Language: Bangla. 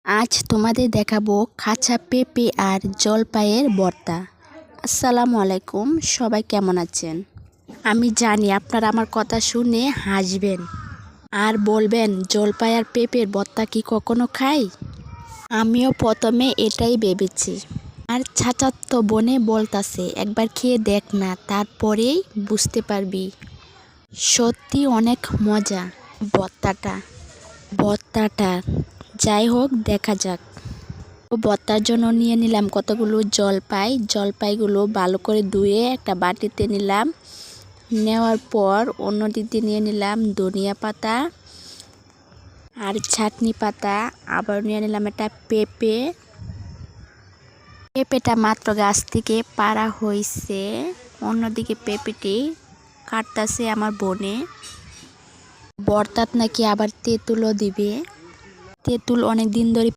আজ তোমাদের দেখাবো কাঁচা পেঁপে আর জলপাইয়ের ভর্তা। আসসালামু আলাইকুম, সবাই কেমন আছেন? আমি জানি আপনারা আমার কথা শুনে হাসবেন আর বলবেন জলপাই আর পেঁপের ভর্তা কি কখনো খাই? আমিও প্রথমে এটাই ভেবেছি। আর চাচাতো বোনে বলতাছে একবার খেয়ে দেখ না, তারপরেই বুঝতে পারবি। সত্যি অনেক মজা ভর্তাটা। যাই হোক, দেখা যাক। ভর্তার জন্য নিয়ে নিলাম কতগুলো জলপাইগুলো ভালো করে ধুয়ে একটা বাটিতে নিলাম। নেওয়ার পর অন্য দিক দিয়ে নিয়ে নিলাম ধনিয়া পাতা আর চাটনি পাতা। আবার নিয়ে নিলাম একটা পেঁপেটা মাত্র গাছ থেকে পাড়া হয়েছে। অন্যদিকে পেঁপেটি কাটতাছে আমার বোনে। ভর্তাত নাকি আবার তেঁতুলও দিবে। তেঁতুল অনেক দিন ধরে